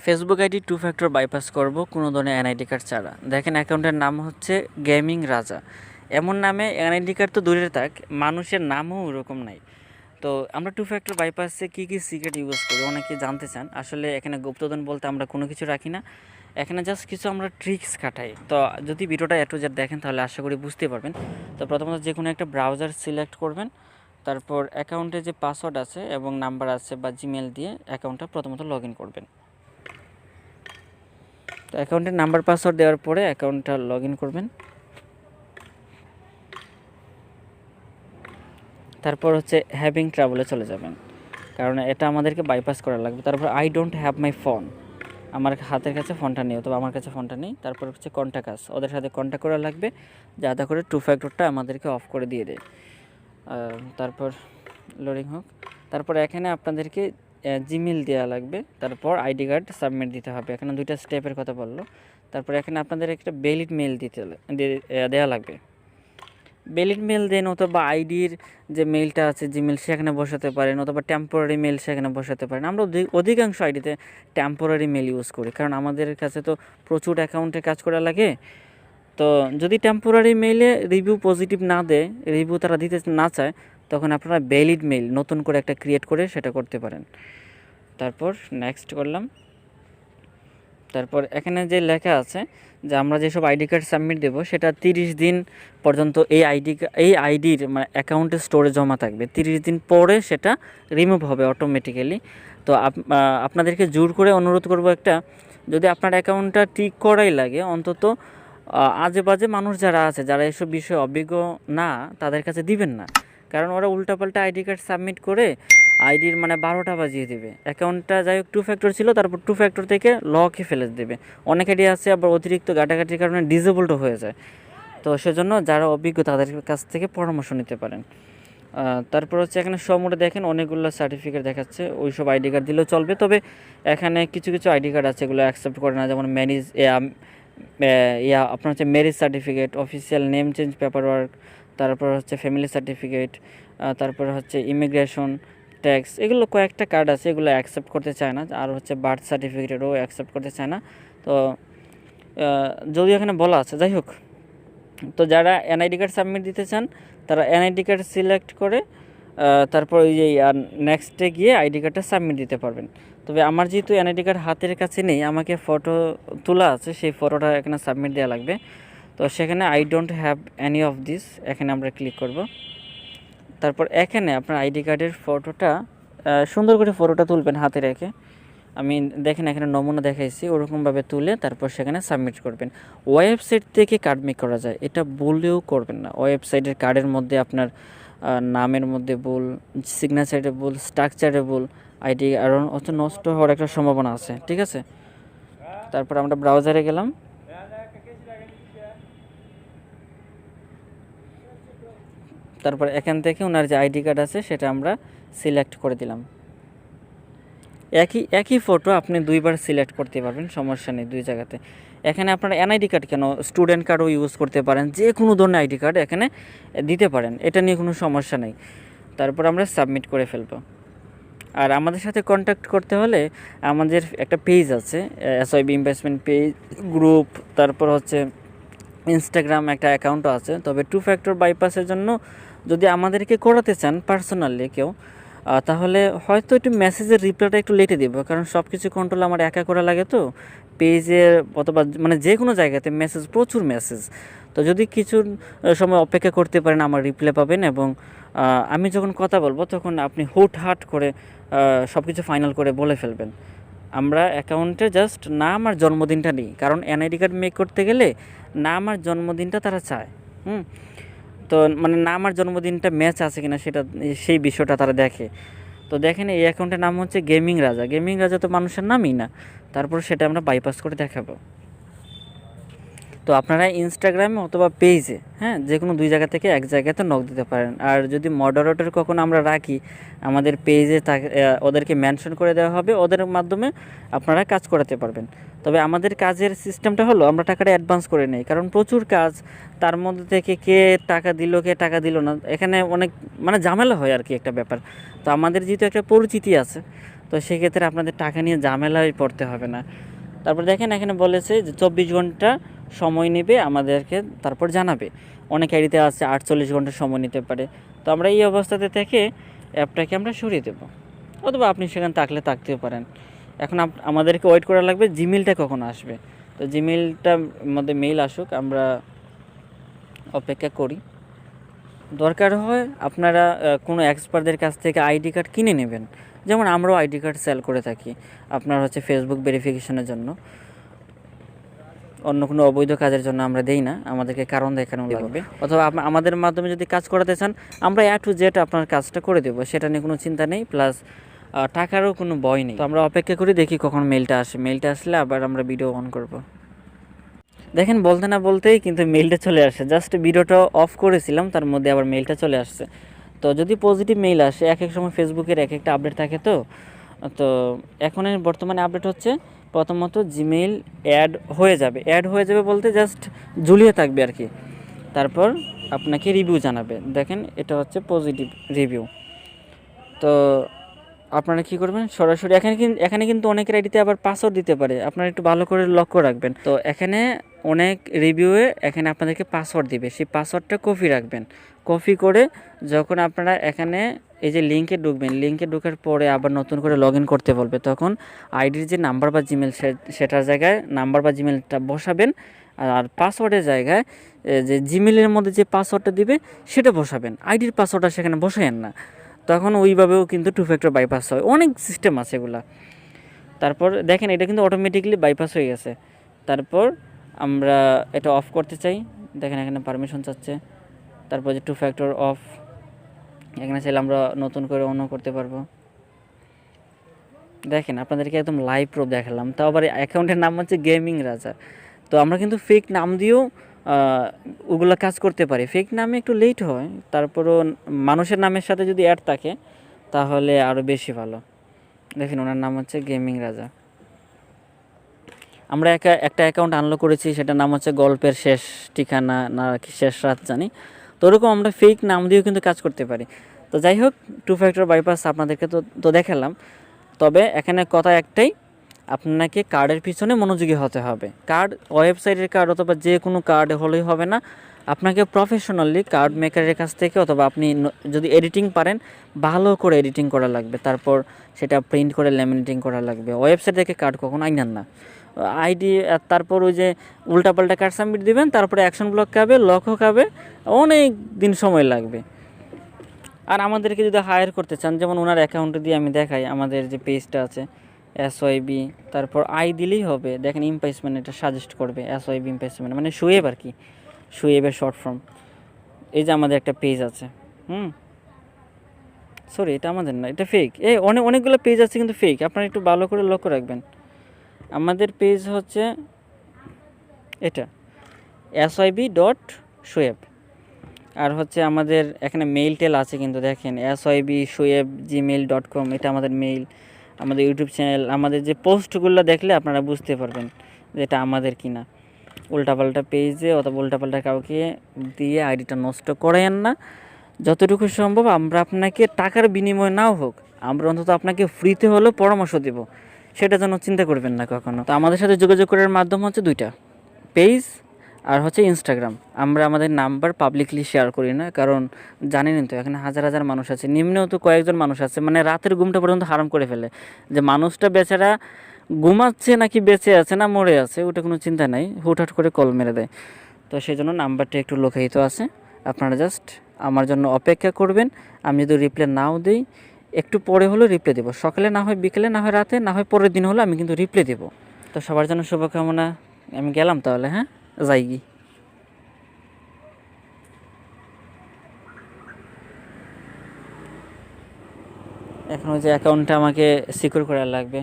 Facebook ID 2 factor bypass করব কোনো ধরনের এনআইডি কার্ড ছাড়া। দেখেন অ্যাকাউন্টের নাম হচ্ছে গেমিং রাজা। এমন নামে এনআইডি কার্ড তো দূরের থাক, মানুষের নামও ওরকম নাই। তো আমরা 2 ফ্যাক্টর বাইপাসে কী কী সিক্রেট ইউজ করি অনেকে জানতে চান। আসলে এখানে গুপ্তধন বলতে আমরা কোনো কিছু রাখি না, এখানে জাস্ট কিছু আমরা ট্রিক্স খাটাই। তো যদি ভিডিওটা এ টু জেড দেখেন তাহলে আশা করি বুঝতে পারবেন। তো প্রথমত যে কোনো একটা ব্রাউজার সিলেক্ট করবেন, তারপর অ্যাকাউন্টে যে পাসওয়ার্ড আছে এবং নাম্বার আছে বা জিমেল দিয়ে অ্যাকাউন্টটা প্রথমত লগ ইন করবেন। তো অ্যাকাউন্টের নাম্বার পাসওয়ার্ড দেওয়ার পরে অ্যাকাউন্টটা লগ ইন করবেন। তারপর হচ্ছে হ্যাভিং ট্রাভেলে চলে যাবেন, কারণ এটা আমাদেরকে বাইপাস করা লাগবে। তারপর I don't have my phone, আমার হাতের কাছে ফোনটা নেই, তবে আমার কাছে ফোনটা নেই। তারপর হচ্ছে কন্ট্যাক্ট আস, ওদের সাথে কন্ট্যাক্ট করা লাগবে যাতে করে 2 ফ্যাক্টরটা আমাদেরকে অফ করে দিয়ে দেয়। তারপর লোডিং হোক। তারপর এখানে আপনাদেরকে জিমেল দেওয়া লাগবে, তারপর আইডি কার্ড সাবমিট দিতে হবে। এখানে 2টা স্টেপের কথা বললো। তারপর এখানে আপনাদের একটা ভ্যালিড মেল দেওয়া লাগবে। ভ্যালিড মেল দেন, অথবা আইডির যে মেলটা আছে জিমেল সেখানে বসাতে পারেন, অথবা টেম্পোরারি মেল সেখানে বসাতে পারেন। আমরা অধিকাংশ আইডিতে টেম্পোরারি মেল ইউজ করি, কারণ আমাদের কাছে তো প্রচুর অ্যাকাউন্টে কাজ করা লাগে। তো যদি টেম্পোরারি মেইলে রিভিউ পজিটিভ না দেয়, রিভিউ তারা দিতে না চায়, তখন আপনারা ভ্যালিড মেইল নতুন করে একটা ক্রিয়েট করে সেটা করতে পারেন। তারপর নেক্সট করলাম। তারপর এখানে যে লেখা আছে যে আমরা যেসব আইডি কার্ড সাবমিট দেবো সেটা 30 দিন পর্যন্ত এই আইডির মানে অ্যাকাউন্টে স্টোরে জমা থাকবে। 30 দিন পরে সেটা রিমুভ হবে অটোমেটিক্যালি। তো আপনাদেরকে জোর করে অনুরোধ করব একটা, যদি আপনার অ্যাকাউন্টটা ঠিক করাই লাগে, অন্তত আজে বাজে মানুষ যারা আছে, যারা এসব বিষয়ে অভিজ্ঞ না, তাদের কাছে দিবেন না। কারণ ওরা উল্টাপাল্টা আইডি কার্ড সাবমিট করে আইডির মানে 12টা বাজিয়ে দেবে। অ্যাকাউন্টটা যাই হোক 2 ফ্যাক্টর ছিল, তারপর 2 ফ্যাক্টর থেকে লকে ফেলে দেবে। অনেক আইডি আছে আবার অতিরিক্ত ঘাটাঘাটির কারণে ডিসেবলও হয়ে যায়। তো সেজন্য যারা অভিজ্ঞ তাদের কাছ থেকে পরামর্শ নিতে পারেন। তারপর হচ্ছে এখানে মোডে দেখেন অনেকগুলো সার্টিফিকেট দেখাচ্ছে, ওই সব আইডি কার্ড দিলেও চলবে। তবে এখানে কিছু কিছু আইডি কার্ড আছে এগুলো অ্যাকসেপ্ট করে না, যেমন আপনার হচ্ছে marriage certificate, official name change paper work, তারপর হচ্ছে ফ্যামিলি সার্টিফিকেট, তারপর হচ্ছে ইমিগ্রেশন, ট্যাক্স, এগুলো কয়েকটা কার্ড আছে, এগুলো অ্যাকসেপ্ট করতে চায় না। আর হচ্ছে বার্থ সার্টিফিকেটও অ্যাকসেপ্ট করতে চায় না। তো যদি এখানে বলা আছে, যাই হোক, তো যারা এনআইডি কার্ড সাবমিট দিতে চান তারা এনআইডি কার্ড সিলেক্ট করে তারপর ওই যে নেক্সটে গিয়ে আইডি কার্ডটা সাবমিট দিতে পারবেন। তবে আমার যেহেতু এনআইডি কার্ড হাতের কাছে নেই, আমাকে ফটো তোলা আছে, সেই ফটোটা এখানে সাবমিট দেওয়া লাগবে। তো সেখানে I don't have any of this, এখানে আমরা ক্লিক করব। তারপর এখানে আপনার আইডি কার্ডের ফটোটা সুন্দর করে ফটোটা তুলবেন হাতে রেখে। আমি দেখেন এখানে নমুনা দেখাইছি, ওরকমভাবে তুলে তারপর সেখানে সাবমিট করবেন। ওয়েবসাইট থেকে কার্ড মেক করা যায়, এটা বললেও করবেন না। ওয়েবসাইটের কার্ডের মধ্যে আপনার নামের মধ্যে ভুল, সিগনেচারে ভুল, স্ট্রাকচারে ভুল, আইডি আর অত নষ্ট হওয়ার একটা সম্ভাবনা আছে, ঠিক আছে। তারপর আমরা ব্রাউজারে গেলাম। তারপর এখান থেকে ওনার যে আইডি কার্ড আছে সেটা আমরা সিলেক্ট করে দিলাম। একই ফটো আপনি 2বার সিলেক্ট করতে পারবেন, সমস্যা নেই 2 জায়গাতে। এখানে আপনারা এনআইডি কার্ড কেন, স্টুডেন্ট কার্ডও ইউজ করতে পারেন, যে কোনো ধরনের আইডি কার্ড এখানে দিতে পারেন, এটা নিয়ে কোনো সমস্যা নেই। তারপর আমরা সাবমিট করে ফেলব। আর আমাদের সাথে কন্ট্যাক্ট করতে হলে আমাদের একটা পেজ আছে, এসআইবি ইনভেস্টমেন্ট পেজ, গ্রুপ, তারপর হচ্ছে ইনস্টাগ্রাম একটা অ্যাকাউন্টও আছে। তবে 2 ফ্যাক্টর বাইপাসের জন্য যদি আমাদেরকে করাতে চান পার্সোনালি কেউ, তাহলে হয়তো একটু মেসেজের রিপ্লাইটা একটু লেটে দেবো, কারণ সব কিছু কন্ট্রোল আমার একা করা লাগে। তো পেজে অথবা মানে যে কোনো জায়গাতে মেসেজ, প্রচুর মেসেজ। তো যদি কিছু সময় অপেক্ষা করতে পারেন আমার রিপ্লাই পাবেন, এবং আমি যখন কথা বলবো তখন আপনি হুটহাট করে সব কিছু ফাইনাল করে বলে ফেলবেন। আমরা অ্যাকাউন্টে জাস্ট নাম আর জন্মদিনটা নিই, কারণ এনআইডি কার্ড মেক করতে গেলে নাম আর জন্মদিনটা তারা চায়। তো মানে নাম আর জন্মদিনটা ম্যাচ আছে কিনা সেটা, সেই বিষয়টা তারা দেখে। তো দেখেন এই অ্যাকাউন্টের নাম হচ্ছে গেমিং রাজা। গেমিং রাজা তো মানুষের নামই না, তারপর সেটা আমরা বাইপাস করে দেখাবো। তো আপনারা ইনস্টাগ্রামে অথবা পেজে, হ্যাঁ, যে কোনো 2 জায়গা থেকে এক জায়গাতে নক দিতে পারেন। আর যদি মডারেটর কখনো আমরা রাখি, আমাদের পেজে ওদেরকে মেনশন করে দেওয়া হবে, ওদের মাধ্যমে আপনারা কাজ করাতে পারবেন। তবে আমাদের কাজের সিস্টেমটা হলো আমরা টাকাটা অ্যাডভান্স করে নেই, কারণ প্রচুর কাজ, তার মধ্যে থেকে কে টাকা দিল কে টাকা দিল না, এখানে অনেক মানে ঝামেলা হয় আর কি একটা ব্যাপার। তো আমাদের যেহেতু একটা পরিচিতি আছে, তো সেক্ষেত্রে আপনাদের টাকা নিয়ে ঝামেলায় পড়তে হবে না। তারপর দেখেন এখানে বলেছে যে 24 ঘন্টা সময় নেবে আমাদেরকে, তারপর জানাবে। অনেক আইডিতে আছে 48 ঘন্টা সময় নিতে পারে। তো আমরা এই অবস্থাতে থেকে অ্যাপটাকে আমরা সরিয়ে দেবো, অথবা আপনি সেখানে থাকতেও পারেন। এখন আমাদেরকে ওয়েট করা লাগবে জিমেলটা কখন আসবে। তো জিমেলটার মধ্যে মেইল আসুক, আমরা অপেক্ষা করি। দরকার হয় আপনারা কোনো এক্সপার্টদের কাছ থেকে আইডি কার্ড কিনে নেবেন, যেমন আমরাও আইডি কার্ড সেল করে থাকি আপনার হচ্ছে ফেসবুক ভেরিফিকেশনের জন্য। অন্য কোনো অবৈধ কাজের জন্য আমরা দেই না, আমাদেরকে কারণ দেখানো লাগবে। অথবা আমাদের মাধ্যমে যদি কাজ করাতে চান, আমরা A to Z আপনার কাজটা করে দেবো, সেটা নিয়ে কোনো চিন্তা নেই, প্লাস টাকারও কোনো ভয় নেই। তো আমরা অপেক্ষা করি, দেখি কখন মেলটা আসে। মেলটা আসলে আবার আমরা ভিডিও অন করব। দেখেন বলতে না বলতেই কিন্তু মেলটা চলে আসে। জাস্ট ভিডিওটা অফ করেছিলাম, তার মধ্যে আবার মেলটা চলে আসছে। তো যদি পজিটিভ মেইল আসে, এক এক সময় ফেসবুকের এক একটা আপডেট থাকে, তো তো এখনের বর্তমানে আপডেট হচ্ছে প্রথমত জিমেইল অ্যাড হয়ে যাবে বলতে জাস্ট ঝুলিয়ে থাকবে আর কি, তারপর আপনাকে রিভিউ জানাবে। দেখেন এটা হচ্ছে পজিটিভ রিভিউ। তো আপনারা কী করবেন, সরাসরি এখানে কিন্তু অনেকের আইডিতে আবার পাসওয়ার্ড দিতে পারে, আপনারা একটু ভালো করে লক্ষ্য রাখবেন। তো এখানে অনেক রিভিউয়ে এখানে আপনাদেরকে পাসওয়ার্ড দিবে, সেই পাসওয়ার্ডটা কপি রাখবেন। কপি করে যখন আপনারা এখানে এই যে লিঙ্কে ঢুকবেন, লিঙ্কে ঢোকার পরে আবার নতুন করে লগ ইন করতে বলবে, তখন আইডির যে নাম্বার বা জিমেল সেটার জায়গায় নাম্বার বা জিমেলটা বসাবেন, আর পাসওয়ার্ডের জায়গায় যে জিমেলের মধ্যে যে পাসওয়ার্ডটা দিবে সেটা বসাবেন। আইডির পাসওয়ার্ডটা সেখানে বসায়েন না, তখন ওইভাবেও কিন্তু 2 ফ্যাক্টর বাইপাস হয়। অনেক সিস্টেম আছে এগুলা। তারপর দেখেন এটা কিন্তু অটোমেটিকলি বাইপাস হয়ে গেছে। তারপর আমরা এটা অফ করতে চাই, দেখেন এখানে পারমিশন চাচ্ছে। তারপর যে 2 ফ্যাক্টর অফ, এখানে চাইলে আমরা নতুন করে অনও করতে পারবো। দেখেন আপনাদেরকে একদম লাইভ প্রুফ দেখালাম, তাও আবার অ্যাকাউন্টের নাম হচ্ছে গেমিং রাজা। তো আমরা কিন্তু ফেক নাম দিয়েও ওগুলো কাজ করতে পারি। ফেক নামে একটু লেট হয়, তারপরও মানুষের নামের সাথে যদি অ্যাড থাকে তাহলে আরও বেশি ভালো। দেখেন ওনার নাম হচ্ছে গেমিং রাজা। আমরা একটা অ্যাকাউন্ট আনলক করেছি, সেটার নাম হচ্ছে গল্পের শেষ ঠিকানা না কি শেষ রাত জানি। তো ওরকম আমরা ফেক নাম দিয়েও কিন্তু কাজ করতে পারি। তো যাই হোক, 2 ফ্যাক্টর বাইপাস আপনাদেরকে তো দেখালাম। তবে এখানে কথা একটাই, আপনাকে কার্ডের পিছনে মনোযোগী হতে হবে। কার্ড ওয়েবসাইটের কার্ড অথবা যে কোনো কার্ড হলেই হবে না, আপনাকে প্রফেশনালি কার্ড মেকারের কাছ থেকে, অথবা আপনি যদি এডিটিং পারেন ভালো করে এডিটিং করা লাগবে, তারপর সেটা প্রিন্ট করে ল্যামিনেটিং করা লাগবে। ওয়েবসাইট থেকে কার্ড কখনো আইনান না। আইডি তারপর ওই যে উল্টাপাল্টা কার্ড সাবমিট দিবেন, তারপরে অ্যাকশন ব্লক খাবে, লকও খাবে, অনেক দিন সময় লাগবে। আর আমাদেরকে যদি হায়ার করতে চান, যেমন ওনার অ্যাকাউন্টে দিয়ে আমি দেখাই, আমাদের যে পেজটা আছে SYB, তারপর আই দিলেই হবে। দেখেন ইমপ্রেসমেন্ট এটা সাজেস্ট করবে, SYB ইমপ্রেসমেন্ট মানে শুয়েব আর কি, শুয়েবের শর্ট ফর্ম। এই যে আমাদের একটা পেজ আছে, সরি এটা আমাদের না, এটা ফেক। অনেকগুলো পেজ আছে কিন্তু ফেক, আপনারা একটু ভালো করে লক্ষ্য রাখবেন। আমাদের পেজ হচ্ছে এটা SYB.shoaib, আর হচ্ছে আমাদের এখানে মেইল টেল আছে কিন্তু দেখেন SYB@gmail.com, এটা আমাদের মেইল। আমাদের ইউটিউব চ্যানেল, আমাদের যে পোস্টগুলো দেখলে আপনারা বুঝতে পারবেন যে এটা আমাদের কিনা। উল্টাপাল্টা পেজে অথবা উল্টাপাল্টা কাউকে দিয়ে আইডিটা নষ্ট করেন না। যতটুকু সম্ভব আমরা আপনাকে টাকার বিনিময় নাও হোক, আমরা অন্তত আপনাকে ফ্রিতে হলেও পরামর্শ দেব, সেটা যেন চিন্তা করবেন না কখনো। তো আমাদের সাথে যোগাযোগ করার মাধ্যম হচ্ছে 2টা, পেজ আর হচ্ছে ইনস্টাগ্রাম। আমরা আমাদের নাম্বার পাবলিকলি শেয়ার করি না, কারণ জানেনই তো এখানে হাজার হাজার মানুষ আছে, নিম্নেও তো কয়েকজন মানুষ আছে, মানে রাতের ঘুমটা পর্যন্ত হারাম করে ফেলে। যে মানুষটা বেচারা ঘুমাচ্ছে নাকি বেঁচে আছে না মরে আছে ওটা কোনো চিন্তা নাই, হুটহাট করে কল মেরে দেয়। তো সেই জন্য নাম্বারটা একটু লোকায়িত আছে, আপনারা জাস্ট আমার জন্য অপেক্ষা করবেন। আমি যদি রিপ্লাই নাও দিই, একটু পরে হলেও রিপ্লাই দেবো, সকালে না হয় বিকেলে, না হয় রাতে, না হয় পরের দিন হলে আমি কিন্তু রিপ্লাই দেবো। তো সবার জন্য শুভকামনা। আমি গেলাম তাহলে, হ্যাঁ যাইগি। এখন ওই যে অ্যাকাউন্টটা আমাকে সিকিউর করা লাগবে,